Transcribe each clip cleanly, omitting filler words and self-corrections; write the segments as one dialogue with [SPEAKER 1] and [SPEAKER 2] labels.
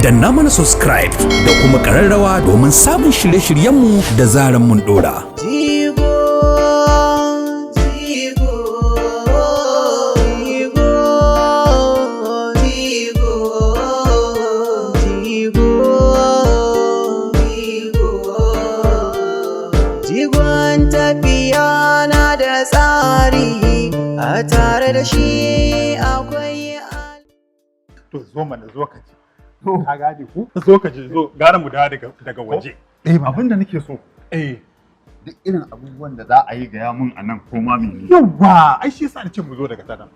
[SPEAKER 1] danna mana subscribe da kuma ƙararrawa domin samun shirye-shiryenmu da zaran mun ɗora.
[SPEAKER 2] Jigo, Jigo, Jigo, Jigo, Jigo, Jigo. Jigon tafiya na da tsari, a tare da shi akwai
[SPEAKER 3] to zo mana zo ka ji ka gane ku zo ka ji zo gara mu dawo daga waje
[SPEAKER 4] abin da nake so duk irin abubuwan da za a yi gaya mun a nan ko ma mene
[SPEAKER 3] yawa ai shi yasa nace mu zo daga tanan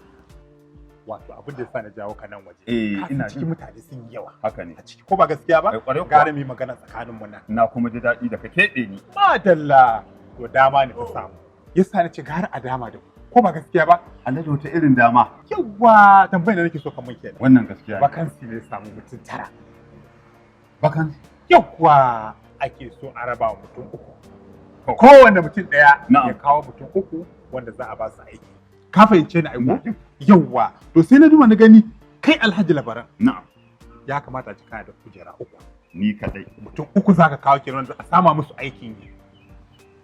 [SPEAKER 3] wato abin da yasa na jawo ka nan waje
[SPEAKER 4] ina
[SPEAKER 3] cikin mutane sun yi yawa
[SPEAKER 4] haka ne
[SPEAKER 3] a ciki ko ba gaskiya ba
[SPEAKER 4] kwarai
[SPEAKER 3] gara mu magana tsakanin mu nan
[SPEAKER 4] na kuma ji daɗi da ka keɓe ni
[SPEAKER 3] madalla to dama ne ta samu yasa nace gara a dama da ku ko ba gaskiya ba
[SPEAKER 4] alhaji wata irin dama
[SPEAKER 3] yawa tambayar da nake so ka mun kenan
[SPEAKER 4] wannan gaskiya ne
[SPEAKER 3] vacancy ne samu mutum tara
[SPEAKER 4] vacancy
[SPEAKER 3] yawa ake so a raba wa mutum uku kowanne mutum ɗaya ya kawo mutum uku wanda za a ba su aiki ka fahimce ni aiko yawa to sai na duba na gani kai alhaji labaran
[SPEAKER 4] na'am
[SPEAKER 3] ya kamata a ci kana da kujera uku
[SPEAKER 4] ni kadai
[SPEAKER 3] mutum uku zaka kawo kenan a sama musu aikin yi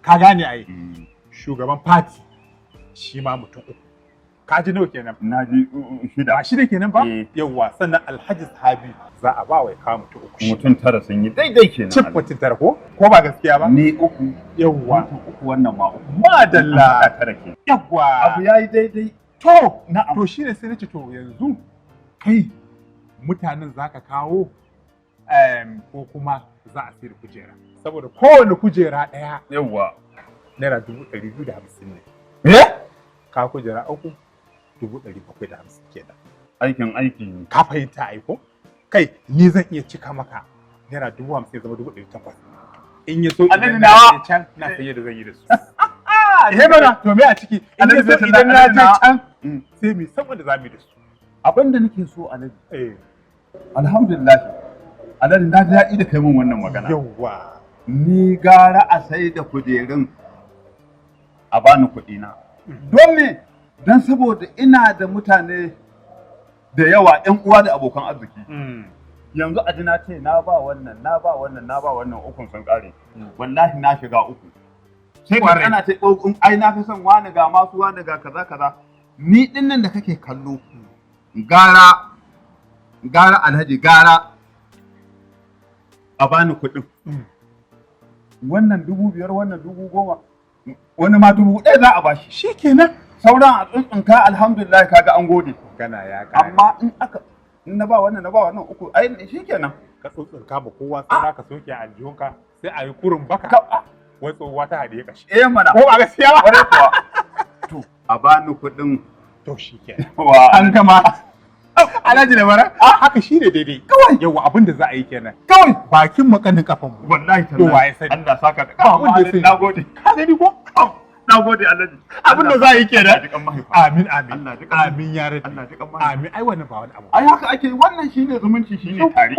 [SPEAKER 3] ka gane ai shugaban party shi ma mutum uku ka ji nawa kenan
[SPEAKER 4] na ji shida
[SPEAKER 3] ba shida kenan ba yawa sannan alhaji sahabi za a ba wa ya kawo mutum uku
[SPEAKER 4] mutum tara sun yi daidai kenan
[SPEAKER 3] cif mutum tara ko ba gaskiya ba
[SPEAKER 4] ni uku
[SPEAKER 3] yawa
[SPEAKER 4] mutum uku wannan ma uku
[SPEAKER 3] madalla
[SPEAKER 4] tara ke
[SPEAKER 3] yawa
[SPEAKER 4] abu yayi daidai
[SPEAKER 3] to
[SPEAKER 4] na'am
[SPEAKER 3] to shine sai nace to yanzu kai mutanen zaka kawo ko kuma za a sayar kujera saboda kowane kujera daya
[SPEAKER 4] yawa
[SPEAKER 3] naira 250 ne ka kujera uku 750 kenan
[SPEAKER 4] aiki ne
[SPEAKER 3] ka fahimta aiko kai ni zan iya cika maka naira 50,000 zama 800 in ya so idan na can na saye da zan yi da su mana to me a ciki in ya so idan na je can sai mi saboda za mu da su
[SPEAKER 4] abin da nake so alhaji alhamdulillah alhaji na ji daɗi da kai min wannan magana
[SPEAKER 3] yawa
[SPEAKER 4] ni gara a sai da kujerun a bani kuɗi na don me don saboda ina da mutane da yawa ƴan uwa da abokan arziki yanzu a na ce na ba wannan ukun sun ƙare wallahi na shiga uku sai ka ana ta ai na fi son wani ga masu wani ga kaza ni din nan da kake kallo gara alhaji gara a bani kuɗin wannan 5,000 wannan 10,000 wani ma 1,000 za a bashi
[SPEAKER 3] shikenan
[SPEAKER 4] sauran a tsuntsunka alhamdulillah kaga an gode
[SPEAKER 3] kana ya kare
[SPEAKER 4] amma in na ba wannan uku ai shikenan
[SPEAKER 3] ka tsuntsunka ba kowa sai ka soke aljihunka sai a yi kurun baka wai tsohuwa ta hadiye kashi
[SPEAKER 4] mana
[SPEAKER 3] ko ba gaskiya ba
[SPEAKER 4] kwarai kuwa to a bani kuɗin
[SPEAKER 3] to shikenan
[SPEAKER 4] an gama
[SPEAKER 3] alhaji da bara haka shine daidai kawai yawa abin da za a yi kenan kawai bakin makanin kafan mu
[SPEAKER 4] wallahi
[SPEAKER 3] to waye sani
[SPEAKER 4] Allah saka
[SPEAKER 3] ba wanda ya sani
[SPEAKER 4] nagode
[SPEAKER 3] ka gani ko
[SPEAKER 4] nagode alhaji
[SPEAKER 3] abin da za a yi kenan amin
[SPEAKER 4] Allah ji kan
[SPEAKER 3] amin ya rabbi
[SPEAKER 4] Allah ji kan
[SPEAKER 3] amin ai wannan ba wani abu
[SPEAKER 4] ai haka ake wannan shine zumunci shine tare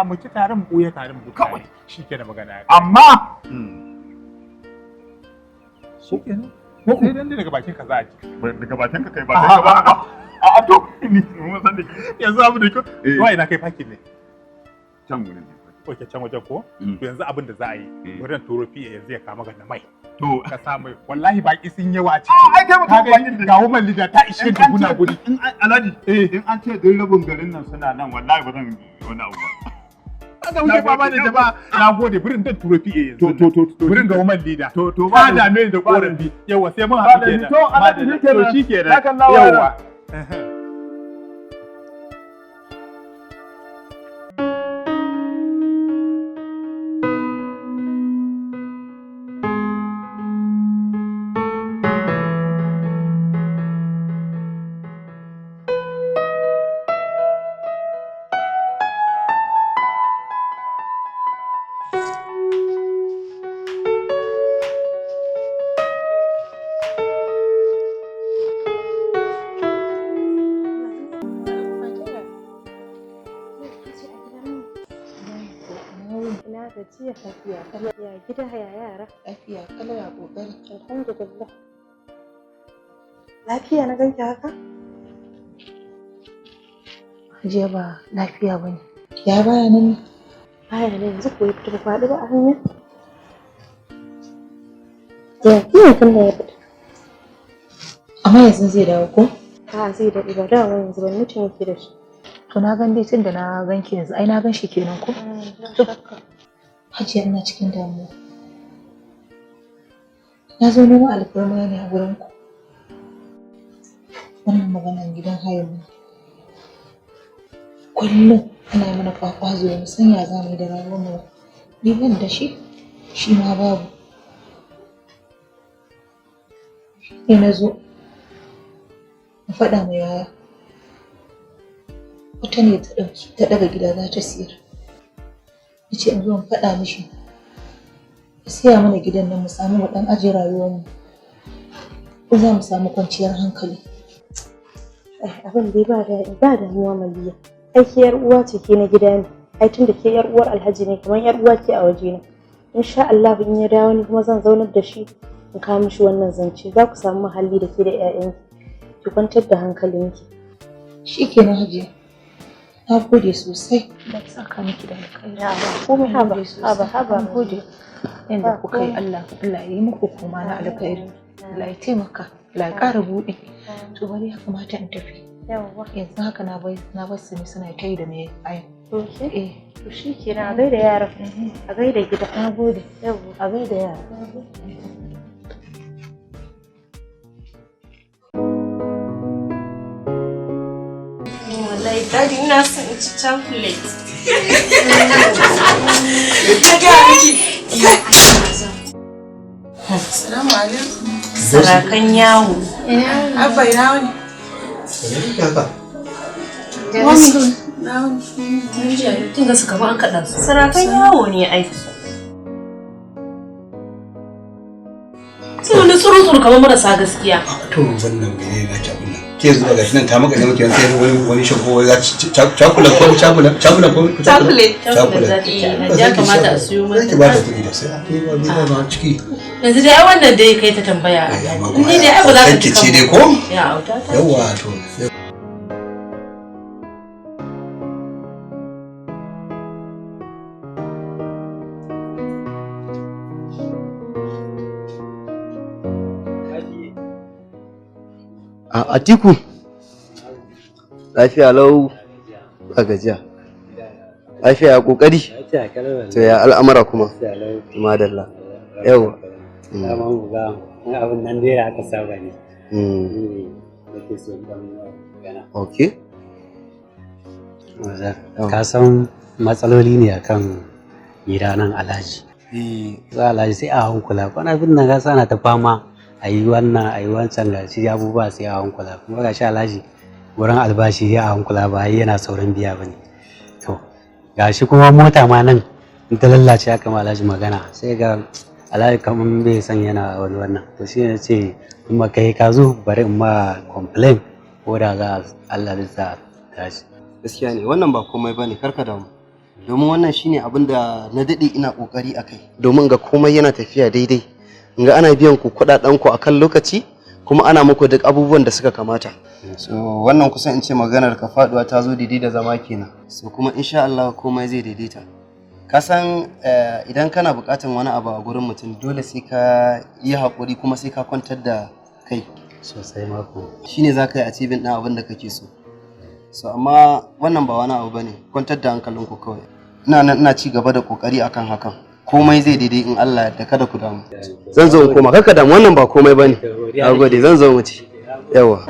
[SPEAKER 3] mu ci tare mu koye tare mu kawai shikenan magana
[SPEAKER 4] amma
[SPEAKER 3] shikenan sai dan daga bakin ka za a ji
[SPEAKER 4] daga bakin ka kai ba daga ba a to ni mun san da
[SPEAKER 3] yanzu abu da ko wai ina kai fakin ne
[SPEAKER 4] can gurin ne
[SPEAKER 3] Oke can wajen ko to yanzu abin da za a yi wurin turo fiye yanzu ya kama ga mai
[SPEAKER 4] to
[SPEAKER 3] ka sa mai wallahi baki sun yawa a ciki
[SPEAKER 4] ai kai mutum bakin da
[SPEAKER 3] ga woman leader ta ishe da guna guri
[SPEAKER 4] in alhaji in an ce duk rabin garin nan suna nan wallahi ba zan wani abu ba
[SPEAKER 3] aka wuce baba da jama'a na gode burin dan turo fiye yanzu
[SPEAKER 4] to
[SPEAKER 3] burin ga woman leader
[SPEAKER 4] to
[SPEAKER 3] ba da me da korafi yawa sai mun haɗu kenan
[SPEAKER 4] to alhaji
[SPEAKER 3] shikenan yawa
[SPEAKER 5] gajiya lafiya kalau ya gida ya yara
[SPEAKER 6] lafiya kalau ya kokari
[SPEAKER 5] alhamdulillah lafiya na ganki haka
[SPEAKER 6] Hajiya ba lafiya bane Ya baya nan?
[SPEAKER 5] Baya nan yanzu ko ya fita ba faɗi ba a hanya. Ya kiyan kan da ya fita.
[SPEAKER 6] Amma yanzu zai dawo ko?
[SPEAKER 5] A zai daɗe ba dawo yanzu ban mutum yake da shi.
[SPEAKER 6] To na gan dai tun da na ganki yanzu ai na gan shi kenan ko? Hajiya ina cikin damuwa. Na zo neman alfarma ne a gurin ku. Wannan maganar gidan hayan mu. Kullum ana mana kwakwazo mu san ya za mu yi da rayuwar mu. Ni ban da shi, shi ma babu. Sai na zo na faɗa mai yaya. Wata ne ta ɗaga gida za ta siyar. Na ce in zo in faɗa mishi. Ya siya mana gidan nan mu samu mu ɗan ajiye rayuwarmu. Ko za mu samu kwanciyar hankali.
[SPEAKER 5] Abin dai ba damuwa Maliya. Ai ke yar uwa ce ke na gida ne. Ai tunda ke yar uwar Alhaji ne kamar yar uwa ke a waje na. Insha Allah in ya dawo ni kuma zan zaunar da shi in kawo mishi wannan zance. Za ku samu muhalli da ke da 'ya'yanki. Ki kwantar da hankalinki.
[SPEAKER 6] Shikenan Hajiya. Na gode sosai. Da saka miki da alkhairi.
[SPEAKER 5] Ya ba komai haba.
[SPEAKER 6] Na gode. Yanda kuka yi Allah ya yi muku kuma na alkhairi. Allah ya taimaka. Allah ya ƙara buɗe. To bari ya kamata in tafi.
[SPEAKER 5] Yawwa.
[SPEAKER 6] Yanzu haka na bar su ne suna ta yi da mai aya.
[SPEAKER 5] To shi kenan a gaida yaran. A gaida gida.
[SPEAKER 6] Na gode.
[SPEAKER 5] Yawwa.
[SPEAKER 6] A gaida yara.
[SPEAKER 7] Wallahi daddy ina son in ci chocolate. Na ga miki. Assalamu alaikum. Sarakan yawo. Abba ina wani?
[SPEAKER 8] Kin ga suka ba an kaɗa su.
[SPEAKER 7] Sarakan yawo ne ai.
[SPEAKER 8] Sai wani tsuru-tsuru kamar marasa gaskiya.
[SPEAKER 9] To wannan mene na abin nan. Ke zuwa gashi nan ta maka ne muke sai wani shago ya chocolate ko chocolate
[SPEAKER 7] za ta ci.
[SPEAKER 8] Ya kamata a siyo mata.
[SPEAKER 9] Ki ba ta kuɗi da sai a kai wa biya ba ciki.
[SPEAKER 8] Yanzu dai ai wannan dai kai ta tambaya. Ni dai ai ba za ta ci.
[SPEAKER 9] Ki dai ko?
[SPEAKER 8] Ya auta ta.
[SPEAKER 9] Yawwa to.
[SPEAKER 10] Atiku, lafiya lau a gajiya, lafiya a ƙoƙari, to ya al'amara kuma, madalla, yawa.
[SPEAKER 11] Abin nan dai aka saba ne.
[SPEAKER 10] Ok.
[SPEAKER 11] Ka san matsaloli ne akan gida nan Alhaji. Za Alhaji sai a hankula, kwana bin nan ka sana ta fama. A yi wannan a yi wancan ga shi abubuwa sai a hankula kuma ga shi Alhaji wurin albashi ya a hankula ba yana sauran biya ba ne. To ga shi kuma mota ma nan in ta lallace haka ma Alhaji magana sai ga Alhaji kamar bai san yana wani wannan to shi ne ce in ma kai ka zo bari in ma complain ko da za Allah zai tashi.
[SPEAKER 10] Gaskiya ne wannan ba komai ba ne karka damu domin wannan shine abin da na daɗe ina ƙoƙari a kai domin ga komai yana tafiya daidai. Ga ana biyan ku kuɗaɗen ku akan lokaci kuma ana muku duk abubuwan da suka kamata. So wannan kusan in ce maganar ka faduwa ta zo daidai da zama kenan. So kuma insha Allah komai zai daidaita. Ka san idan kana buƙatar wani abu a gurin mutum dole sai ka yi haƙuri kuma sai ka kwantar da kai.
[SPEAKER 11] Sosai mako.
[SPEAKER 10] Shine za ka yi achieving ɗin abin da kake so. So amma wannan ba wani abu bane kwantar da hankalinku kawai. Ina ci gaba da ƙoƙari akan hakan. Komai zai daidai in Allah da kada ku damu. Zan zo in koma kaka damu wannan ba komai bane. Nagode zan zo mu ci. Yawa.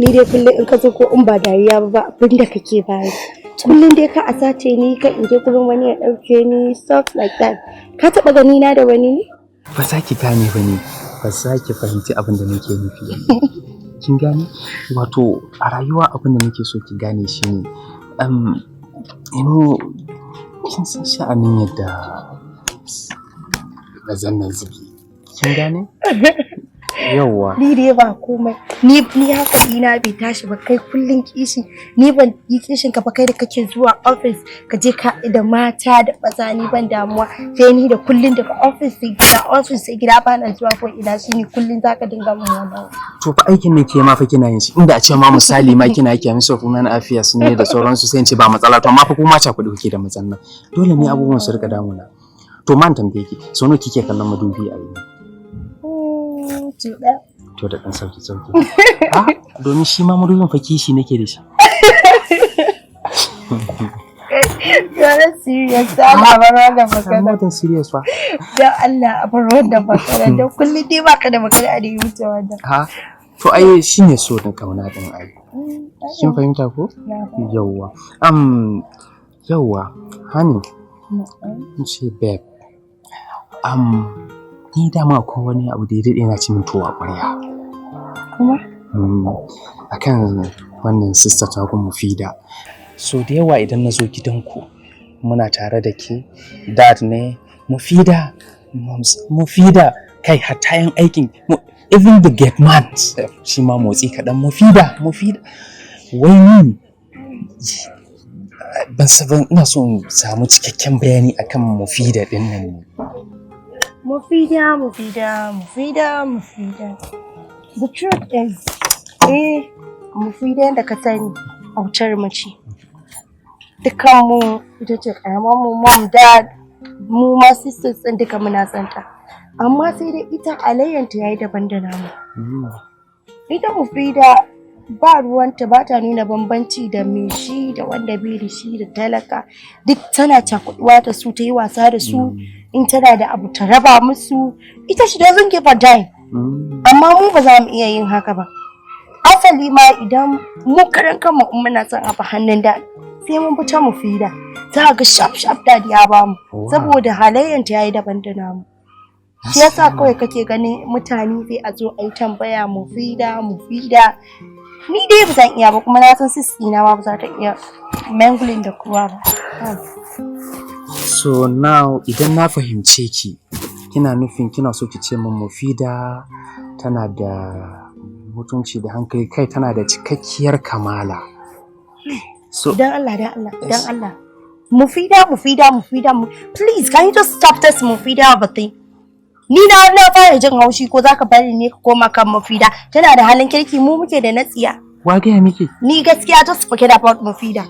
[SPEAKER 5] Ni dai kullum in ka zo ko in ba dariya ba abin da kake bani. Kullum dai ka asace ni ka in je gurin wani ya dauke ni stuff like that. Ka taba gani na da wani ne?
[SPEAKER 12] Ba za ki gane ba ne. Ba za ki fahimci abin da nake nufi. Kin gane? Wato a rayuwa abin da nake so ki gane shine kin san sha'anin yadda mazan nan zubi kin gane Yawwa.
[SPEAKER 5] Ni dai ba komai. Ni haka ina bai tashi ba kai kullun kishi. Ni ban yi kishin ka ba kai da kake zuwa office ka je ka da mata da maza ni ban damuwa. Sai ni da kullun daga office sai gida ba na zuwa ko ina shi ni kullun zaka dinga mun wannan.
[SPEAKER 12] To fa aikin ne ke ma fa kina yin shi. Inda a ce ma misali ma kina yake min of human affairs ne da sauransu sai in ce ba matsala to amma fa kuma ta kuɗi kuke da matsalan. Dole ne abubuwan su rika damuna. To man tambaye ki, so nawa kike kallon madubi a yau? To da ɗan sauki. Domin shi ma madubin fa kishi nake da shi.
[SPEAKER 5] You're serious. Allah bar wannan magana.
[SPEAKER 12] I'm not serious fa.
[SPEAKER 5] Dan Allah a bar wannan magana. Dan kullum dai baka da magana da yi wuce wannan.
[SPEAKER 12] Ha? To ai shine so da kauna din ai. Kin fahimta ko? Yawwa. Yawwa. Honey. Ce babe. Ni dama akwai wani abu da ya daɗe na ci min tuwa ƙwarya.
[SPEAKER 5] Kuma?
[SPEAKER 12] Akan wannan sister ta ku Mufida. So da yawa idan na zo gidanku muna tare da ke, dad ne, Mufida, Mufida, kai hatta yan aikin, even the gate man shi ma motsi kaɗan Mufida. Wai ni ban saban ina so in samu cikakken bayani akan Mufida ɗin nan ne.
[SPEAKER 5] Mufida. The truth is, Mufida da ka sani autar mace. Dukan mu ita ce karamar mu mom dad mu ma sisters din duka muna santa. Amma sai dai ita alayyanta yayi daban da namu. Ita Mufida ba ruwanta ba ta nuna bambanci da mai shi da wanda bai da shi da talaka. Duk tana cakuduwa da su ta yi wasa da su. In tana da abu ta raba musu. Ita she doesn't give a dime. Amma mu ba za mu iya yin haka ba. Asali ma idan mu karan kanmu muna son abu hannun da sai mun fita Mufida. Za ga sharp dad ya ba mu saboda halayyanta yayi daban da namu. Shi yasa kawai kake ganin mutane sai a zo a yi tambaya Mufida. Ni dai ba zan iya ba kuma na san sisti na ma ba za ta iya mangling da kowa ba.
[SPEAKER 12] So now idan na fahimce ki kina nufin kina so ki ce min Mufida tana da mutunci da hankali kai tana da cikakkiyar kamala. So
[SPEAKER 5] dan Allah. Mufida. Please can you just stop this Mufida of a thing? Ni na fara jin haushi ko zaka bari ne ka koma kan Mufida. Tana da halin kirki mu muke da natsiya.
[SPEAKER 12] Wa ga miki?
[SPEAKER 5] Ni gaskiya just forget about Mufida.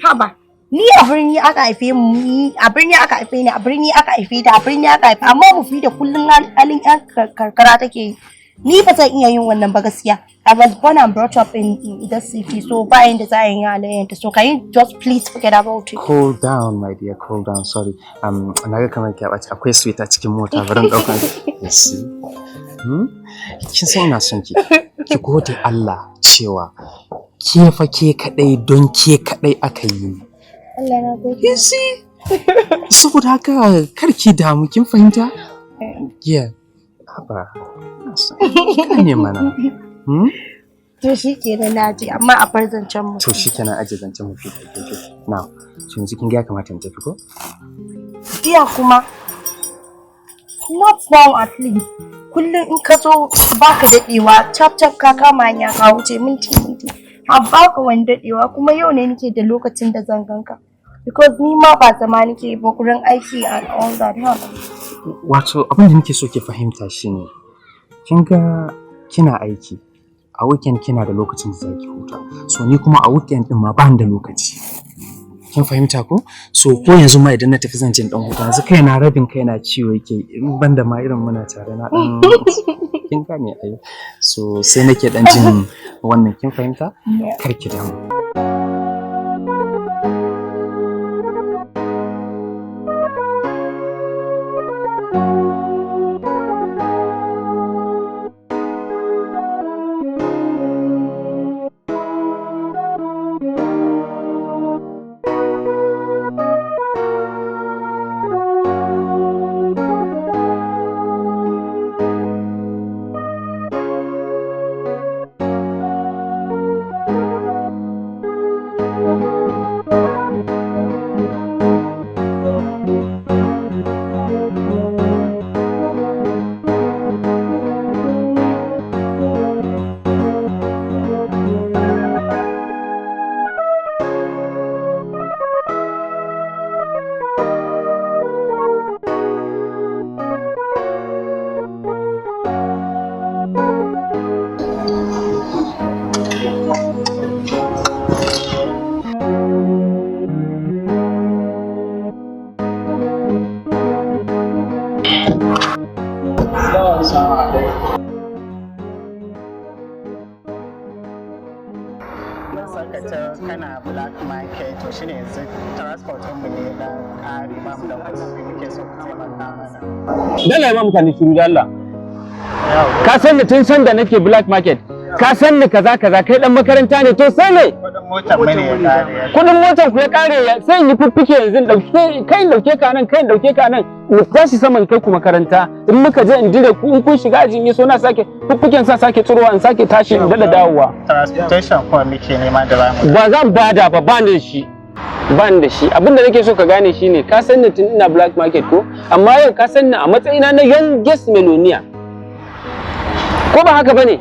[SPEAKER 5] Haba. Ni a birni aka haife mu, a birni aka haife ni, a birni aka haife ta, a birni aka haife amma Mufida kullun halin yan karkara take yi. Ni ba zan iya yin wannan ba gaskiya. I was born and brought up in the city, so ba inda za a yi halayyanta. So can you just please forget about it?
[SPEAKER 12] Cool down, my dear, cool down. Sorry. Na ga kamar ki akwai sweet a cikin mota barin daukan. Yes. Kin san ina son ki. Ki gode Allah cewa ke kadai don ke kadai aka yi.
[SPEAKER 5] Allah na gode.
[SPEAKER 12] Yes. Saboda haka kar ki damu kin fahimta? Yeah. Haba. Ne mana.
[SPEAKER 5] To shi kenan naji amma a bar zancen mu.
[SPEAKER 12] To shi kenan aje zancen mu fi take. Now, so yanzu kin ga kamata in tafi ko?
[SPEAKER 5] Iya kuma. Not now at least. Kullum in ka zo baka dadewa, chap ka kama hanya ka wuce minti. A baka wani dadewa kuma yau ne nake da lokacin da zan ganka. Because ni ma ba zama nake ba gurin aiki and all that.
[SPEAKER 12] Wato abin da nake so ki fahimta shine kin ga kina aiki a weekend kina da lokacin da zaki huta so ni kuma a weekend din ma ban da lokaci kin fahimta ko so ko yanzu ma idan na tafi zan jin dan huta yanzu kai na rabin kai na ciwo yake ban da ma irin muna tare na dan kin gane ai so sai nake dan jin wannan kin fahimta kar ki damu. transport mu ne na kare ba mu da kuɗi muke so ku taimaka mana.
[SPEAKER 13] Dala ma mutane shiru da Allah. Ka san ni tun san da nake black market. Ka san ni kaza kaza kai dan makaranta ne to sai ne. Kudin motar ku ya kare sai ni fiffike yanzu dauke kai dauke ka nan kai dauke ka nan mu tashi saman kai ku makaranta in muka je in dire ku in kun shiga ajin yaso na sake fiffiken sa sake tsirowa in sake tashi in dada dawowa.
[SPEAKER 12] Transportation ko muke nema da ba mu.
[SPEAKER 13] Ba zan bada ba ban da shi. Ban da shi abinda nake so ka gane shine ka san ni tun ina black market ko amma yau ka san ni a matsayina na youngest millionaire. Ko ba haka bane?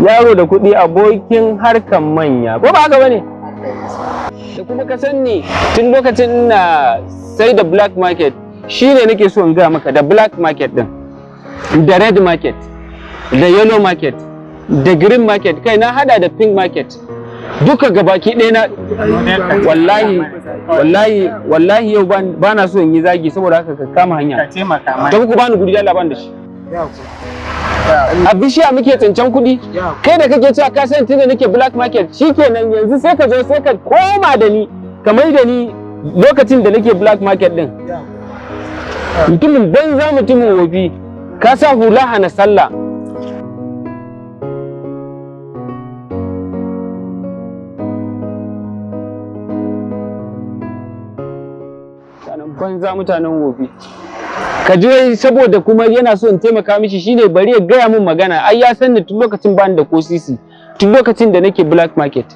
[SPEAKER 13] Yaro da kuɗi abokin harkan manya. Ko ba haka bane? Da kuma ka san ni tun lokacin ina sai da black market shine nake so in ga maka da black market din da red market da yellow market da green market kai na hada da pink market duka gabaki ɗaya na wallahi yau ba na so in yi zagi saboda haka ka kama hanya. Ka
[SPEAKER 12] taimaka mana.
[SPEAKER 13] Da ku bani guri da ban da shi. A bishiya muke tsincan kuɗi kai da kake cewa ka san tunda nake black market shikenan yanzu sai ka zo sai ka koma da ni ka mai da ni lokacin da nake black market din mutumin banza mutumin wofi ka sa hula hana sallah banza mutanen wofi ka ji saboda kuma yana so in taimaka mishi shine bari ya gaya min magana ai ya san ni tun lokacin bani da ko sisi tun lokacin da nake black market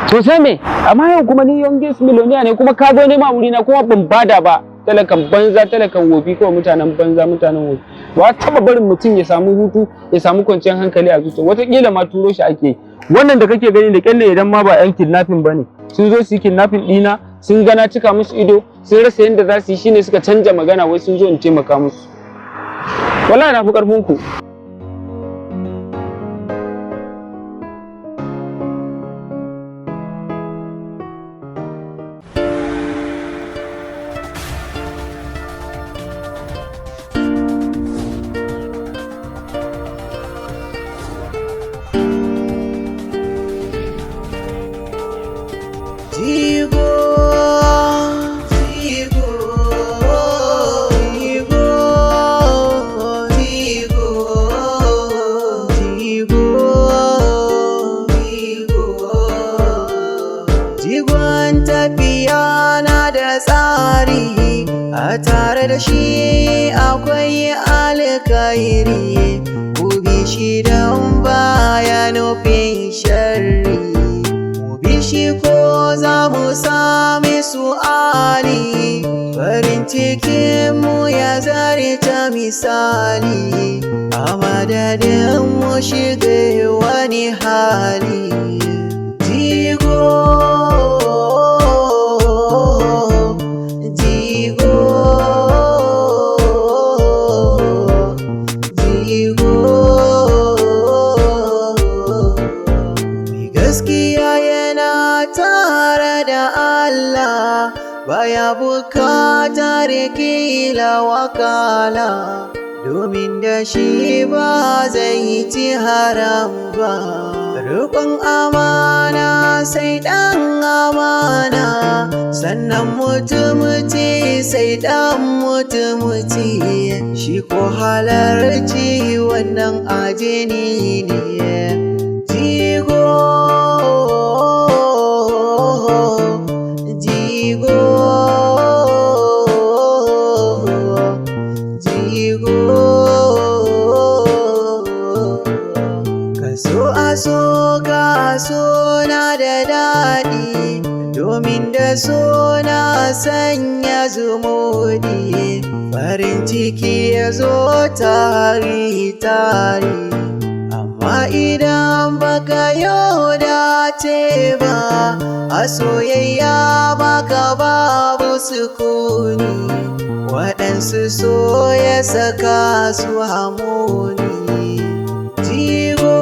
[SPEAKER 13] to sai me amma yau kuma ni youngest millionaire ne kuma ka zo nema wuri na kuma ban bada ba talakan banza talakan wofi kawai mutanen banza mutanen wofi ba taba barin mutum ya samu hutu ya samu kwanciyar hankali a zuciya wataƙila ma turo shi ake wannan da kake gani da kyalle idan ma ba yan kidnapping bane sun zo su yi kidnapping dina sun gana cika musu ido sun rasa yadda za su yi shine suka canja magana wai sun zo in taimaka musu wallahi na fi karfin ku
[SPEAKER 2] Jigon tafiya na da tsari, a tare da shi akwai alkhairi, ku bi shi don baya nufin sharri, mu bi shi ko za mu sami su'ali, farin cikinmu ya zarta misali, a madadin mu shiga wani hali. Jigo gaskiya yana tare da Allah baya bukatar kila wakala domin da shi ba zai ci haram ba riƙon amana sai ɗan amana sannan mutumuci sai ɗan mutumuci shi ko halarci wannan ajini ne jigo suna da daɗi domin da suna sanya zumuɗi farin ciki ya zo tari-tari amma idan baka yau dace ba a soyayya baka babu sukuni waɗansu so ya saka su hamuni jigo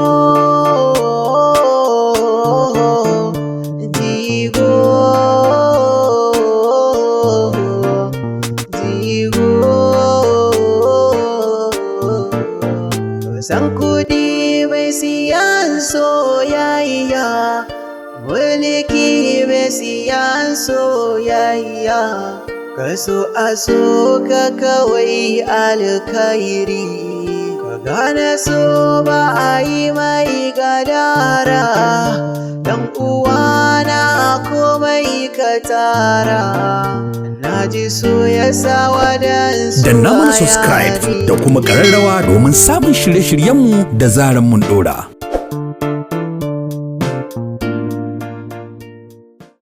[SPEAKER 2] san kuɗi bai siyan soyayya mulki bai siyan soyayya ka so a so ka kawai alkhairi ka gane so ba a yi mai gadara dan uwana komai ka tara na ji so ya sa wadansu
[SPEAKER 1] danna mana subscribe da kuma ƙararrawa domin samun shirye-shiryenmu da zaran mun ɗora.